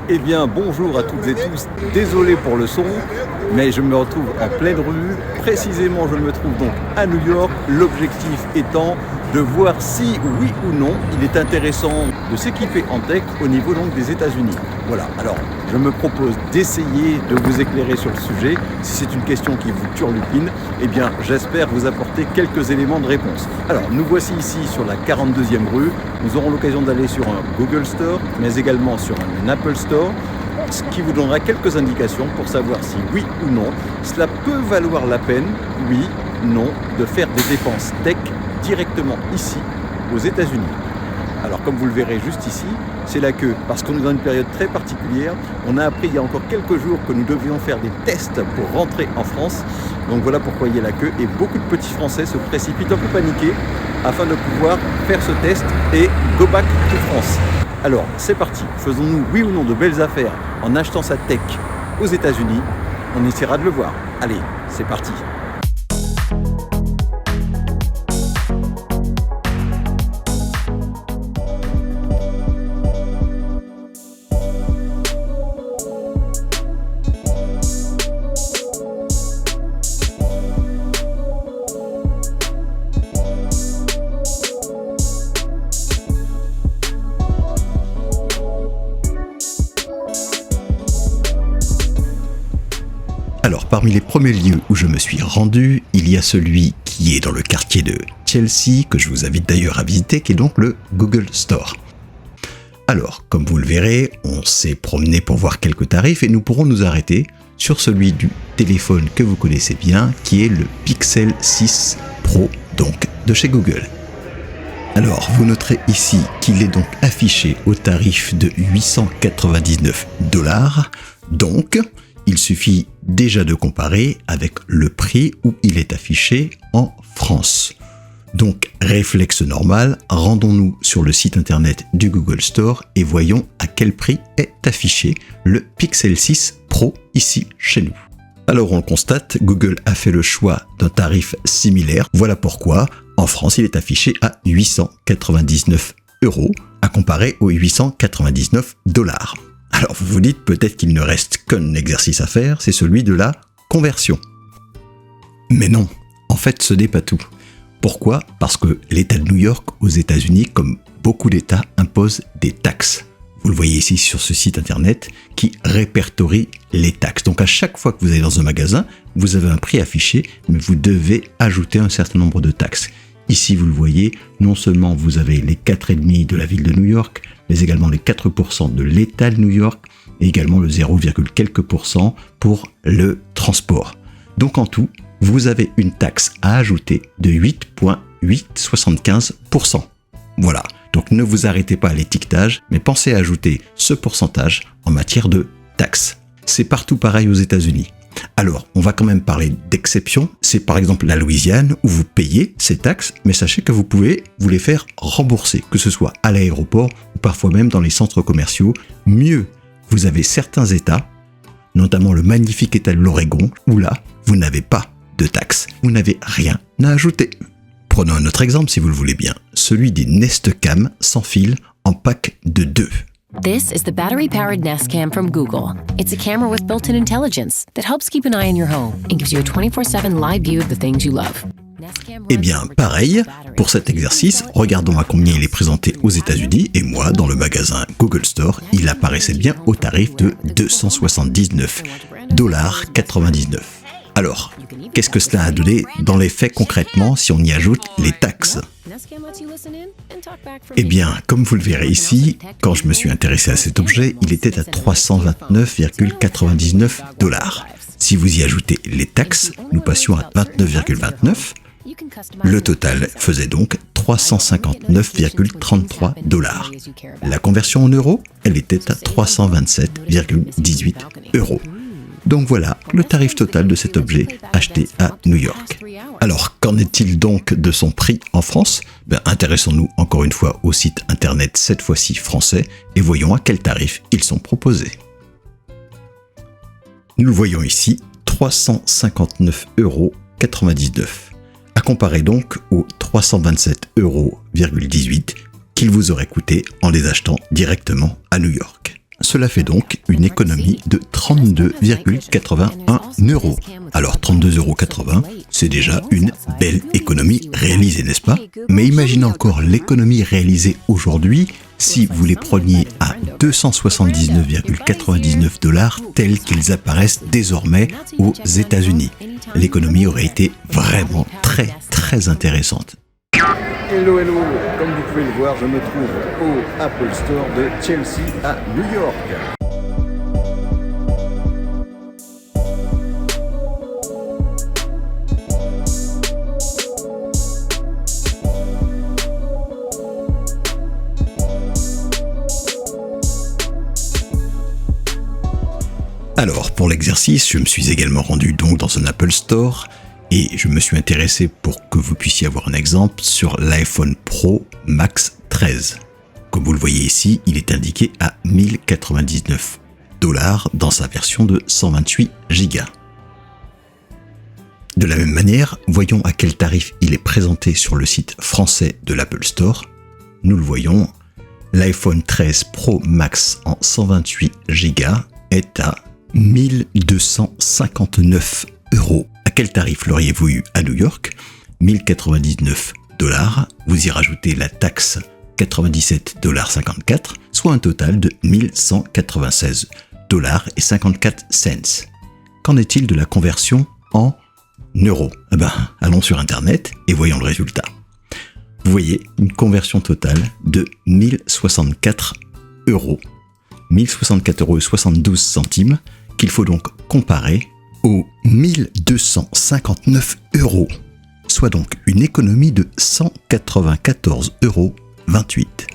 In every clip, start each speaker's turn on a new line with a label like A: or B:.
A: Eh bien, bonjour à toutes et tous. Désolé pour le son, mais je me retrouve en pleine rue. Précisément, je me trouve donc à New York. L'objectif étant de voir si, oui ou non, il est intéressant de s'équiper en tech au niveau donc des États-Unis. Voilà. Alors, je me propose d'essayer de vous éclairer sur le sujet. Si c'est une question qui vous turlupine, eh bien, j'espère vous apporter quelques éléments de réponse. Alors, nous voici ici sur la 42e rue. Nous aurons l'occasion d'aller sur un Google Store, mais également sur un Apple Store, ce qui vous donnera quelques indications pour savoir si, oui ou non, cela peut valoir la peine, oui, non, de faire des dépenses tech directement ici, aux États-Unis. Alors, comme vous le verrez juste ici, c'est la queue, parce qu'on est dans une période très particulière. On a appris il y a encore quelques jours que nous devions faire des tests pour rentrer en France. Donc voilà pourquoi il y a la queue, et beaucoup de petits Français se précipitent un peu paniqués afin de pouvoir faire ce test et go back to France. Alors, c'est parti. Faisons-nous, oui ou non, de belles affaires en achetant sa tech aux États-Unis? On essaiera de le voir. Allez, c'est parti.
B: Alors, parmi les premiers lieux où je me suis rendu, il y a celui qui est dans le quartier de Chelsea, que je vous invite d'ailleurs à visiter, qui est donc le Google Store. Alors, comme vous le verrez, on s'est promené pour voir quelques tarifs et nous pourrons nous arrêter sur celui du téléphone que vous connaissez bien, qui est le Pixel 6 Pro, donc de chez Google. Alors, vous noterez ici qu'il est donc affiché au tarif de $899, donc il suffit déjà de comparer avec le prix où il est affiché en France. Donc, réflexe normal, rendons-nous sur le site internet du Google Store et voyons à quel prix est affiché le Pixel 6 Pro ici chez nous. Alors on le constate, Google a fait le choix d'un tarif similaire. Voilà pourquoi en France il est affiché à 899 € à comparer aux $899. Alors vous vous dites peut-être qu'il ne reste qu'un exercice à faire, c'est celui de la conversion. Mais non, en fait ce n'est pas tout. Pourquoi ? Parce que l'État de New York aux États-Unis, comme beaucoup d'États, impose des taxes. Vous le voyez ici sur ce site internet qui répertorie les taxes. Donc à chaque fois que vous allez dans un magasin, vous avez un prix affiché, mais vous devez ajouter un certain nombre de taxes. Ici, vous le voyez, non seulement vous avez les 4,5% de la ville de New York, mais également les 4% de l'État de New York, et également le 0, quelques % pour le transport. Donc en tout, vous avez une taxe à ajouter de 8,875%. Voilà, donc ne vous arrêtez pas à l'étiquetage, mais pensez à ajouter ce pourcentage en matière de taxes. C'est partout pareil aux États-Unis. Alors, on va quand même parler d'exception. C'est par exemple la Louisiane où vous payez ces taxes, mais sachez que vous pouvez vous les faire rembourser, que ce soit à l'aéroport ou parfois même dans les centres commerciaux. Mieux, vous avez certains États, notamment le magnifique État de l'Oregon, où là, vous n'avez pas de taxes. Vous n'avez rien à ajouter. Prenons un autre exemple si vous le voulez bien, celui des Nest Cam sans fil en pack de 2.
C: This is the battery-powered Nest Cam from Google. It's a camera with built-in intelligence that helps keep an eye on your home and gives you a 24/7 live view of the things you love.
B: Eh bien, pareil, pour cet exercice, regardons à combien il est présenté aux États-Unis, et moi, dans le magasin Google Store, il apparaissait bien au tarif de $279,99. Alors, qu'est-ce que cela a donné dans les faits concrètement si on y ajoute les taxes ? Eh bien, comme vous le verrez ici, quand je me suis intéressé à cet objet, il était à $329,99. Si vous y ajoutez les taxes, nous passions à 29,29. Le total faisait donc $359,33. La conversion en euros, elle était à 327,18 €. Donc voilà le tarif total de cet objet acheté à New York. Alors, qu'en est-il donc de son prix en France ? Intéressons-nous encore une fois au site internet, cette fois-ci français, et voyons à quel tarif ils sont proposés. Nous le voyons ici, €359,99, à comparer donc aux 327,18 € qu'il vous aurait coûté en les achetant directement à New York. cela fait donc une économie de 32,81 €. Alors 32,80 €, c'est déjà une belle économie réalisée, n'est-ce pas? Mais imaginez encore l'économie réalisée aujourd'hui si vous les preniez à 279,99 $ tels qu'ils apparaissent désormais aux États-Unis. L'économie aurait été vraiment très intéressante.
A: Hello, hello, comme vous pouvez le voir, je me trouve au Apple Store de Chelsea à New York.
B: Alors, pour l'exercice, je me suis également rendu donc dans un Apple Store et je me suis intéressé pour que vous puissiez avoir un exemple sur l'iPhone Pro Max 13. Comme vous le voyez ici, il est indiqué à 1099 $ dans sa version de 128 Go. De la même manière, voyons à quel tarif il est présenté sur le site français de l'Apple Store. Nous le voyons, l'iPhone 13 Pro Max en 128 Go est à 1259 €. À quel tarif l'auriez-vous eu à New York? 1099 $. Vous y rajoutez la taxe 97,54 $, soit un total de 1196 $54. Qu'en est-il de la conversion en euros? Allons sur Internet et voyons le résultat. Vous voyez une conversion totale de 1064 €. 1064,72 € qu'il faut donc comparer aux 1259 €, soit donc une économie de 194,28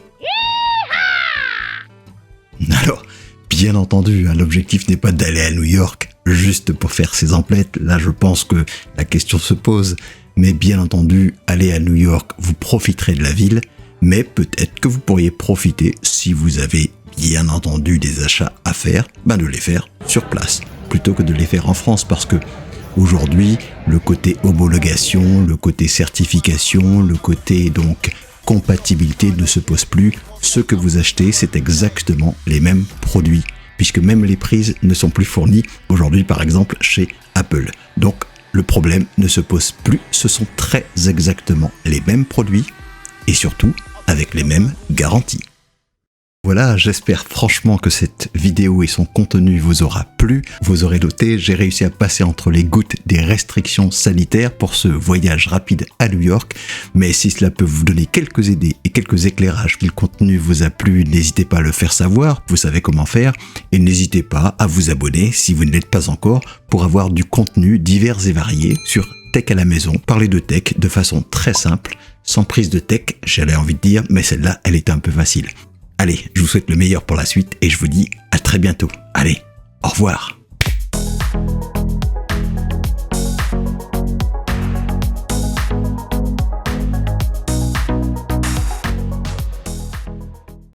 B: €. Alors, bien entendu, l'objectif n'est pas d'aller à New York juste pour faire ses emplettes, là je pense que la question se pose, mais bien entendu, aller à New York, vous profiterez de la ville, mais peut-être que vous pourriez profiter, si vous avez bien entendu des achats à faire, de les faire sur place, plutôt que de les faire en France, parce que aujourd'hui, le côté homologation, le côté certification, le côté donc compatibilité ne se pose plus. Ce que vous achetez, c'est exactement les mêmes produits, puisque même les prises ne sont plus fournies aujourd'hui, par exemple, chez Apple. Donc, le problème ne se pose plus, ce sont très exactement les mêmes produits, et surtout, avec les mêmes garanties. Voilà, j'espère franchement que cette vidéo et son contenu vous aura plu. Vous aurez noté, j'ai réussi à passer entre les gouttes des restrictions sanitaires pour ce voyage rapide à New York. Mais si cela peut vous donner quelques idées et quelques éclairages, si le contenu vous a plu, n'hésitez pas à le faire savoir, vous savez comment faire. Et n'hésitez pas à vous abonner si vous ne l'êtes pas encore pour avoir du contenu divers et varié sur Tech à la maison. Parler de tech de façon très simple, sans prise de tech, j'avais envie de dire, mais celle-là, elle était un peu facile. Allez, je vous souhaite le meilleur pour la suite et je vous dis à très bientôt. Allez, au revoir.